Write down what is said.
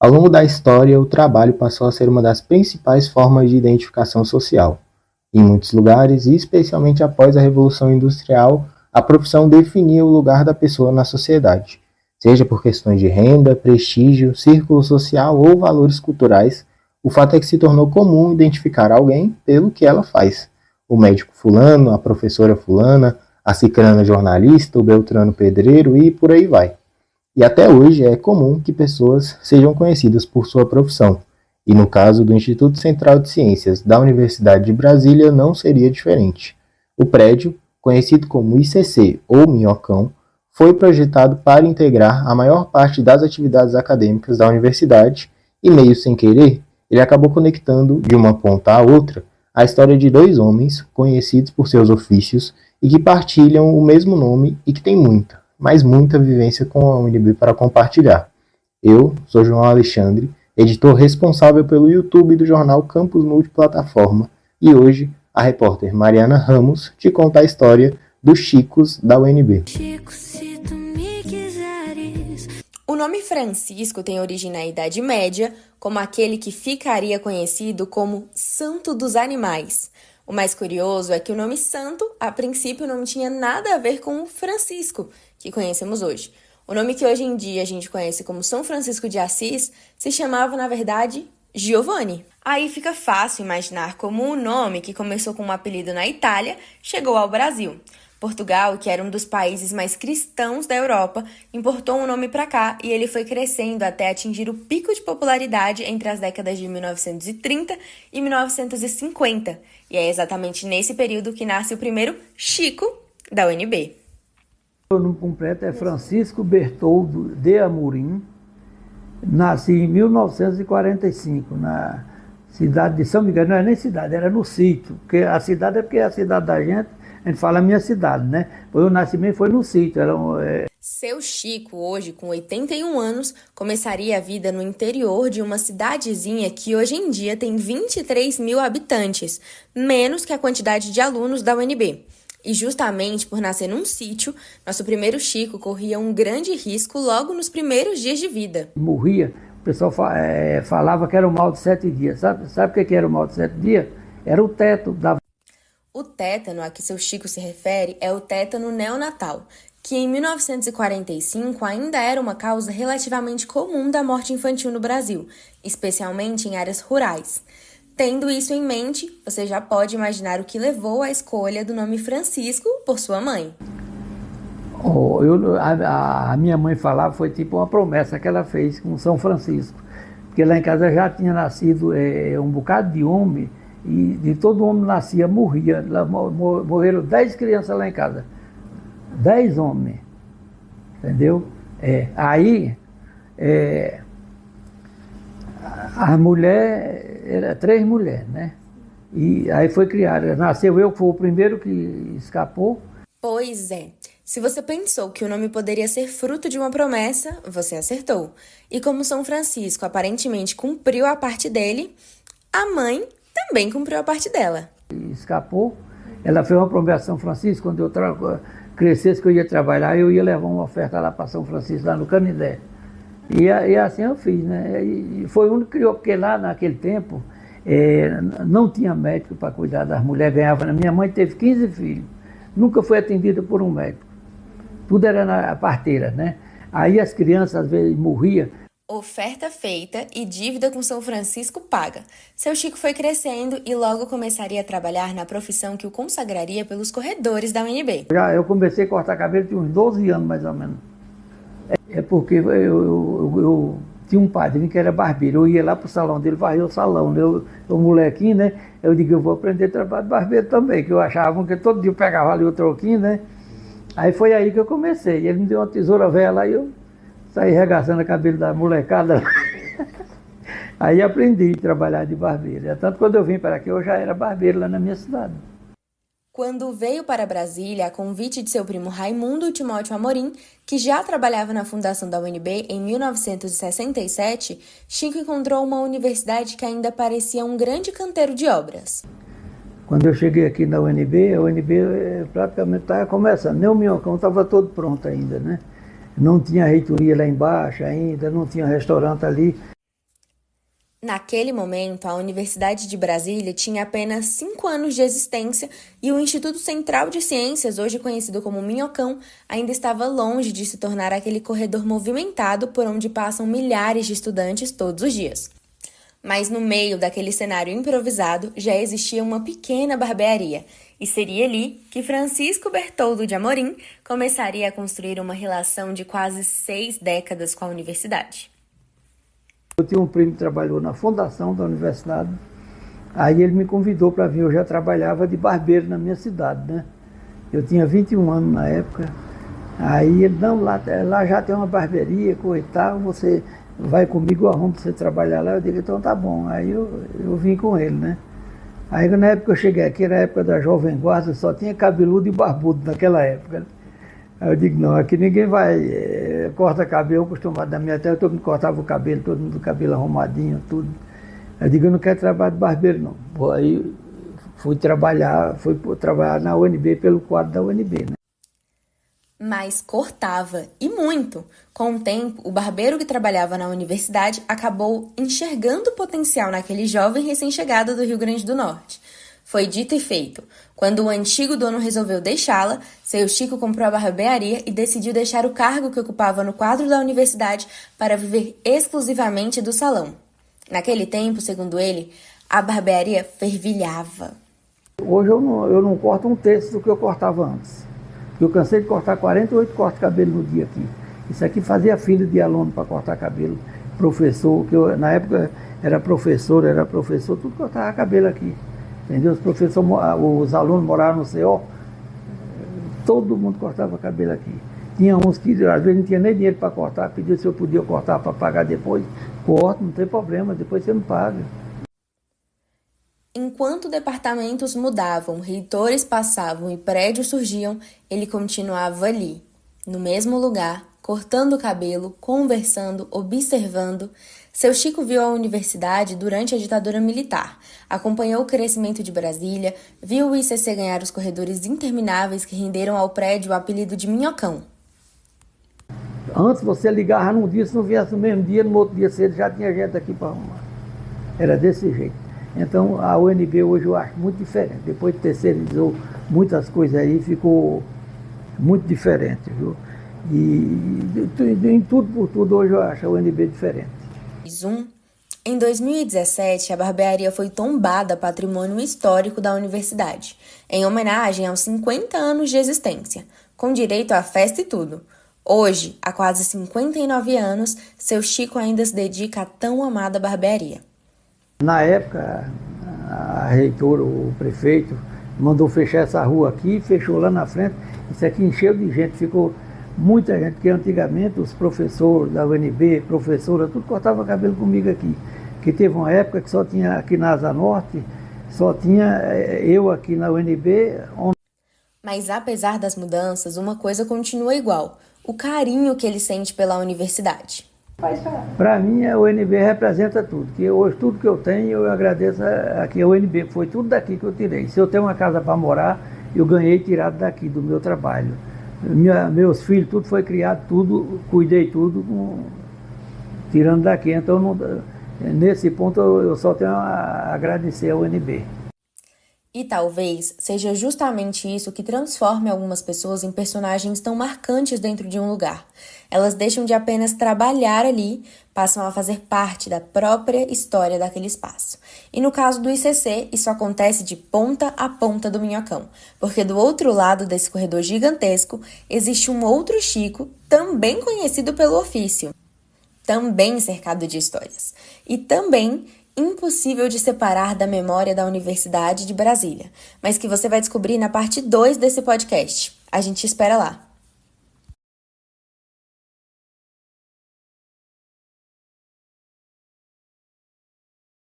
Ao longo da história, o trabalho passou a ser uma das principais formas de identificação social. Em muitos lugares, e especialmente após a Revolução Industrial, a profissão definia o lugar da pessoa na sociedade, seja por questões de renda, prestígio, círculo social ou valores culturais. O fato é que se tornou comum identificar alguém pelo que ela faz. O médico fulano, a professora fulana, a cicrana jornalista, o beltrano pedreiro e por aí vai. E até hoje é comum que pessoas sejam conhecidas por sua profissão. E no caso do Instituto Central de Ciências da Universidade de Brasília não seria diferente. O prédio, conhecido como ICC ou Minhocão, foi projetado para integrar a maior parte das atividades acadêmicas da universidade e, meio sem querer, ele acabou conectando, de uma ponta à outra, a história de dois homens conhecidos por seus ofícios e que partilham o mesmo nome e que têm muita, mas muita vivência com a UNB para compartilhar. Eu sou João Alexandre, editor responsável pelo YouTube do jornal Campus Multiplataforma, e hoje a repórter Mariana Ramos te conta a história dos Chicos da UNB. O nome Francisco tem origem na Idade Média, como aquele que ficaria conhecido como Santo dos Animais. O mais curioso é que o nome Santo, a princípio, não tinha nada a ver com o Francisco, que conhecemos hoje. O nome que hoje em dia a gente conhece como São Francisco de Assis se chamava, na verdade, Giovanni. Aí fica fácil imaginar como o nome, que começou com um apelido na Itália, chegou ao Brasil. Portugal, que era um dos países mais cristãos da Europa, importou um nome para cá e ele foi crescendo até atingir o pico de popularidade entre as décadas de 1930 e 1950. E é exatamente nesse período que nasce o primeiro Chico da UNB. O nome completo é Francisco Bertoldo de Amorim. Nasci em 1945, na cidade de São Miguel. Não é nem cidade, era no sítio. Porque a cidade é porque é a cidade da gente. A gente fala a minha cidade, né? O nascimento foi no sítio. Seu Chico, hoje com 81 anos, começaria a vida no interior de uma cidadezinha que hoje em dia tem 23 mil habitantes, menos que a quantidade de alunos da UNB. E justamente por nascer num sítio, nosso primeiro Chico corria um grande risco logo nos primeiros dias de vida. Morria, o pessoal falava que era o mal de 7 dias. Sabe o que era o mal de 7 dias? Era o teto da... O tétano a que seu Chico se refere é o tétano neonatal, que em 1945 ainda era uma causa relativamente comum da morte infantil no Brasil, especialmente em áreas rurais. Tendo isso em mente, você já pode imaginar o que levou à escolha do nome Francisco por sua mãe. A minha mãe falava, foi tipo uma promessa que ela fez com São Francisco, porque lá em casa já tinha nascido um bocado de homem, e de todo homem nascia, morria. Morreram 10 crianças lá em casa. 10 homens. Entendeu? Aí, a mulher, era 3 mulheres, né? E aí foi criada. Nasceu eu, que foi o primeiro que escapou. Pois é. Se você pensou que o nome poderia ser fruto de uma promessa, você acertou. E como São Francisco aparentemente cumpriu a parte dele, a mãe também cumpriu a parte dela. Escapou. Ela fez uma promessa a São Francisco, quando eu crescesse que eu ia trabalhar, eu ia levar uma oferta lá para São Francisco, lá no Canindé. E assim eu fiz, né? E foi o único que criou, porque lá naquele tempo não tinha médico para cuidar das mulheres, ganhava. Minha mãe teve 15 filhos, nunca foi atendida por um médico. Tudo era na parteira, né? Aí as crianças às vezes morriam. Oferta feita e dívida com São Francisco paga. Seu Chico foi crescendo e logo começaria a trabalhar na profissão que o consagraria pelos corredores da UNB. Eu comecei a cortar cabelo de uns 12 anos, mais ou menos. É porque eu tinha um padrinho que era barbeiro. Eu ia lá pro salão dele, varrer o salão. Eu molequinho, né? Eu digo, eu vou aprender a trabalhar de barbeiro também, que eu achava que todo dia eu pegava ali o troquinho, né? Aí foi aí que eu comecei. Ele me deu uma tesoura velha lá e eu saí regaçando o cabelo da molecada. Aí aprendi a trabalhar de barbeiro. Tanto quando eu vim para aqui, eu já era barbeiro lá na minha cidade. Quando veio para Brasília, a convite de seu primo Raimundo Timóteo Amorim, que já trabalhava na fundação da UNB em 1967, Chico encontrou uma universidade que ainda parecia um grande canteiro de obras. Quando eu cheguei aqui na UNB, a UNB praticamente estava começando. Nem o Minhocão estava todo pronto ainda, né? Não tinha reitoria lá embaixo ainda, não tinha restaurante ali. Naquele momento, a Universidade de Brasília tinha apenas 5 anos de existência e o Instituto Central de Ciências, hoje conhecido como Minhocão, ainda estava longe de se tornar aquele corredor movimentado por onde passam milhares de estudantes todos os dias. Mas no meio daquele cenário improvisado já existia uma pequena barbearia, e seria ali que Francisco Bertoldo de Amorim começaria a construir uma relação de quase 6 décadas com a universidade. Eu tinha um primo que trabalhou na fundação da universidade, aí ele me convidou para vir, eu já trabalhava de barbeiro na minha cidade, né? Eu tinha 21 anos na época, aí ele, não, lá já tem uma barbearia, coisa e tal, você vai comigo, eu arrumo para você trabalhar lá, eu digo, então tá bom, aí eu vim com ele, né? Aí na época que eu cheguei aqui, era a época da Jovem Guarda, só tinha cabeludo e barbudo naquela época, né? Aí eu digo, não, aqui ninguém vai, corta cabelo, acostumado na minha terra, todo mundo cortava o cabelo, todo mundo com o cabelo arrumadinho, tudo. Eu digo, eu não quero trabalhar de barbeiro, não. Aí fui trabalhar na UNB, pelo quadro da UNB, né? Mas cortava, e muito. Com o tempo, o barbeiro que trabalhava na universidade acabou enxergando o potencial naquele jovem recém-chegado do Rio Grande do Norte. Foi dito e feito. Quando o antigo dono resolveu deixá-la, seu Chico comprou a barbearia e decidiu deixar o cargo que ocupava no quadro da universidade para viver exclusivamente do salão. Naquele tempo, segundo ele, a barbearia fervilhava. Hoje eu não corto um terço do que eu cortava antes. Eu cansei de cortar 48 cortes de cabelo no dia aqui. Isso aqui fazia fila de aluno para cortar cabelo. Professor, que eu, na época era professor, tudo cortava cabelo aqui. Entendeu? Os alunos moravam no CO, todo mundo cortava cabelo aqui. Tinha uns que às vezes não tinha nem dinheiro para cortar, pediu se eu podia cortar para pagar depois. Corto, não tem problema, depois você não paga. Enquanto departamentos mudavam, reitores passavam e prédios surgiam, ele continuava ali, no mesmo lugar, cortando o cabelo, conversando, observando. Seu Chico viu a universidade durante a ditadura militar, acompanhou o crescimento de Brasília, viu o ICC ganhar os corredores intermináveis que renderam ao prédio o apelido de Minhocão. Antes você ligava num dia, se não viesse no mesmo dia, no outro dia cedo já tinha gente aqui para arrumar. Era desse jeito. Então a UNB hoje eu acho muito diferente. Depois de terceirizou muitas coisas aí, ficou muito diferente, viu? E em tudo por tudo hoje eu acho a UNB diferente. Em 2017, a barbearia foi tombada patrimônio histórico da universidade, em homenagem aos 50 anos de existência, com direito à festa e tudo. Hoje, há quase 59 anos, seu Chico ainda se dedica à tão amada barbearia. Na época, a reitora, o prefeito, mandou fechar essa rua aqui, fechou lá na frente. Isso aqui encheu de gente, ficou muita gente, porque antigamente os professores da UNB, professora, tudo cortava cabelo comigo aqui. Que teve uma época que só tinha aqui na Asa Norte, só tinha eu aqui na UNB. Mas apesar das mudanças, uma coisa continua igual: o carinho que ele sente pela universidade. Para mim, a UNB representa tudo. Que hoje, tudo que eu tenho, eu agradeço aqui a UNB. Foi tudo daqui que eu tirei. Se eu tenho uma casa para morar, eu ganhei tirado daqui, do meu trabalho. Meus filhos, tudo foi criado, tudo, cuidei tudo, tirando daqui. Então, nesse ponto, eu só tenho a agradecer a UNB. E talvez seja justamente isso que transforme algumas pessoas em personagens tão marcantes dentro de um lugar. Elas deixam de apenas trabalhar ali, passam a fazer parte da própria história daquele espaço. E no caso do ICC, isso acontece de ponta a ponta do Minhocão, porque do outro lado desse corredor gigantesco existe um outro Chico, também conhecido pelo ofício, também cercado de histórias, e também impossível de separar da memória da Universidade de Brasília, mas que você vai descobrir na parte 2 desse podcast. A gente espera lá.